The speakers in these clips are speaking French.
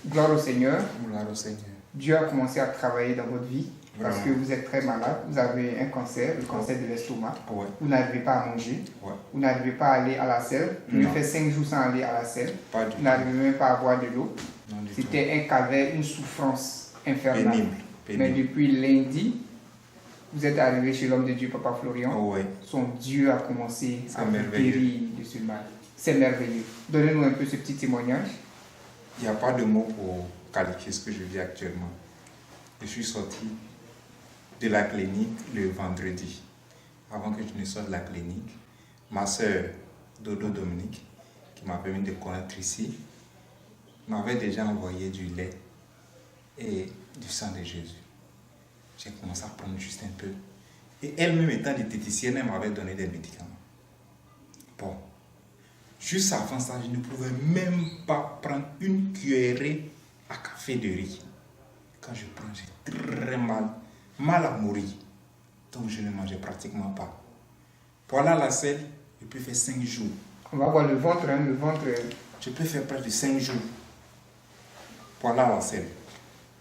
Gloire au Seigneur. Gloire au Seigneur. Dieu a commencé à travailler dans votre vie parce Vraiment. que vous êtes très malade. Vous avez un cancer, le cancer de l'estomac. Ouais. Vous n'arrivez pas à manger. Ouais. Vous n'arrivez pas à aller à la selle. Vous Non. avez fait 5 jours sans aller à la selle. Pas du Vous tout. n'arrivez même pas à boire de l'eau. Non du tout. C'était un calvaire, une souffrance infernale. Pénible. Mais Pénible. depuis lundi, vous êtes arrivé chez l'homme de Dieu, Papa Florian. Oh, ouais. Son Dieu a commencé C'est à vous merveilleux. guérir de ce mal. C'est merveilleux. Donnez-nous un peu ce petit témoignage. Il n'y a pas de mots pour qualifier ce que je vis actuellement. Je suis sorti de la clinique le vendredi. Avant que je ne sorte de la clinique, ma soeur Dodo Dominique, qui m'a permis de connaître ici, m'avait déjà envoyé du lait et du sang de Jésus. J'ai commencé à prendre juste un peu. Et elle-même étant diététicienne, elle m'avait donné des médicaments. Bon, juste avant ça, je ne pouvais même pas prendre une cuillerée à café de riz. Quand je prends, j'ai très mal à mourir. Donc je ne mangeais pratiquement pas. Pour aller à la selle, je peux faire 5 jours. On va voir le ventre, hein, le ventre. Je peux faire près de 5 jours pour aller à la selle.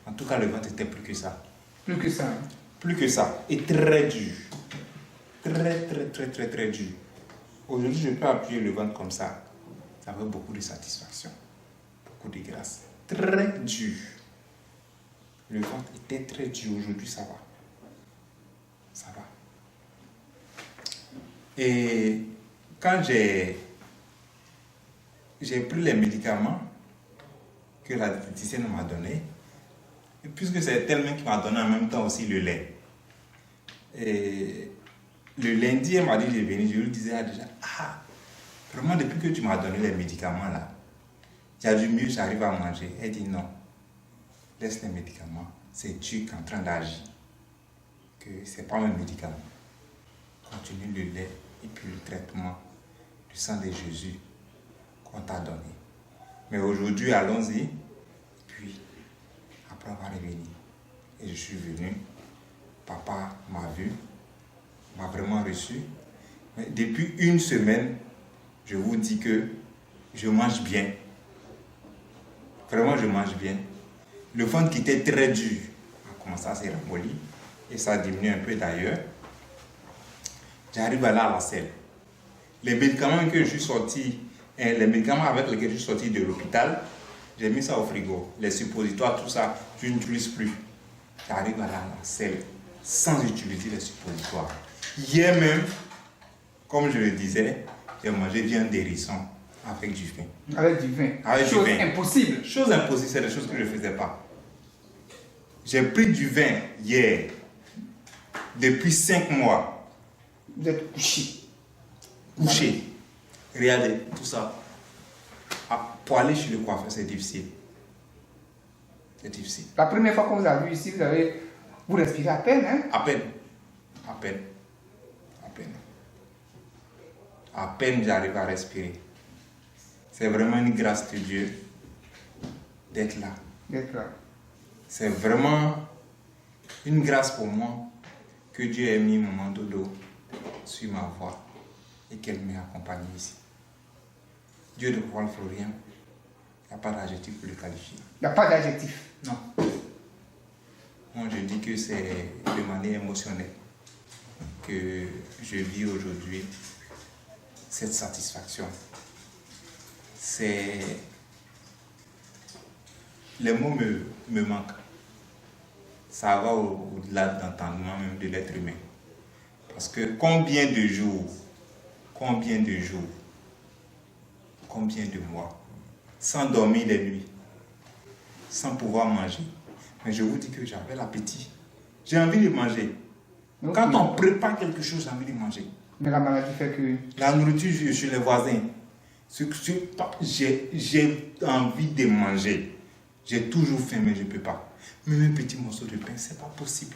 En tout cas, le ventre était plus que ça. Plus que ça. Hein. Plus que ça. Et très dur. Très dur. Aujourd'hui, je peux appuyer le ventre comme ça. Ça fait beaucoup de satisfaction. Beaucoup de grâce. Très dur. Le ventre était très dur. Aujourd'hui, ça va. Ça va. Et quand j'ai pris les médicaments que la diététicienne m'a donné, et puisque c'est elle-même qui m'a donné en même temps aussi le lait. Et le lundi, elle m'a dit, je venais, je lui disais déjà, vraiment depuis que tu m'as donné les médicaments là, il y a du mieux, j'arrive à manger. Elle dit non, laisse les médicaments, c'est Dieu qui est en train d'agir, que c'est pas mes médicaments. Continue le lait et puis le traitement du sang de Jésus qu'on t'a donné. Mais aujourd'hui, allons-y, puis après on va revenir. Et je suis venu, papa m'a vu, m'a vraiment reçu. Mais depuis une semaine, je vous dis que je mange bien. Vraiment, je mange bien. Le ventre qui était très dur a commencé à se ramollir et ça a diminué un peu d'ailleurs. J'arrive à aller à la selle. Les médicaments que je suis sorti, les médicaments avec lesquels je suis sorti de l'hôpital, j'ai mis ça au frigo. Les suppositoires, tout ça, je n'utilise plus. J'arrive à aller à la selle sans utiliser les suppositoires. Hier même, comme je le disais, j'ai mangé viande d'hérisson avec du vin. Avec du vin. Avec Chose du vin. impossible. Chose impossible, c'est des choses que je ne faisais pas. J'ai pris du vin hier, depuis 5 mois. Vous êtes couché. Couché. Regardez, tout ça. Pour aller chez le coiffeur, c'est difficile. C'est difficile. La première fois qu'on vous a vu ici, vous respirez à peine, hein? À peine. À peine. À peine. À peine j'arrive à respirer. C'est vraiment une grâce de Dieu d'être là. D'être là. C'est vraiment une grâce pour moi que Dieu ait mis mon manteau d'eau sur ma voie et qu'elle m'ait accompagné ici. Dieu de Paul Florian, il n'y a pas d'adjectif pour le qualifier. Il n'y a pas d'adjectif. Non. Moi, je dis que c'est de manière émotionnelle que je vis aujourd'hui cette satisfaction. C'est... Les mots me manquent. Ça va au-delà de l'entendement même de l'être humain. Parce que combien de jours, combien de mois, sans dormir les nuits, sans pouvoir manger. Mais je vous dis que j'avais l'appétit. J'ai envie de manger. Okay. Quand on prépare quelque chose, j'ai envie de manger. Mais la maladie fait que... La nourriture chez les voisins, j'ai envie de manger. J'ai toujours faim, mais je ne peux pas. Même un petit morceau de pain, c'est pas possible.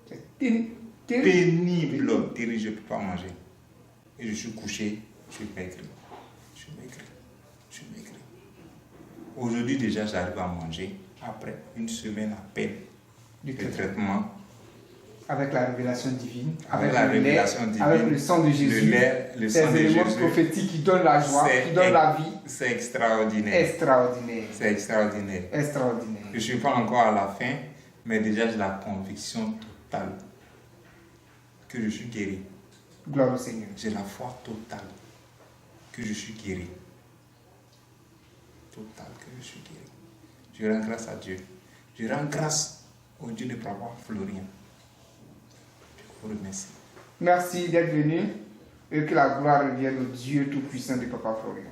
C'est Pénible, terrible, je ne peux pas manger. Et je suis couché, je suis maigre. Aujourd'hui déjà, j'arrive à manger. Après une semaine à peine de traitement, Avec la révélation divine, Avec la révélation divine, avec le sang de Jésus, le lait, le sang de ces éléments Jésus, prophétiques qui donnent la joie, qui donnent la vie. c'est extraordinaire. Extraordinaire. C'est extraordinaire. Extraordinaire. Je ne suis pas encore à la fin, mais déjà j'ai la conviction totale que je suis guéri. Gloire au Seigneur. J'ai la foi totale que je suis guéri. Totale que je suis guéri. Je rends grâce à Dieu. Je rends grâce au Dieu de Papa Florian. Je vous remercie. Merci d'être venu et que la gloire revienne au Dieu Tout-Puissant de Papa Florian.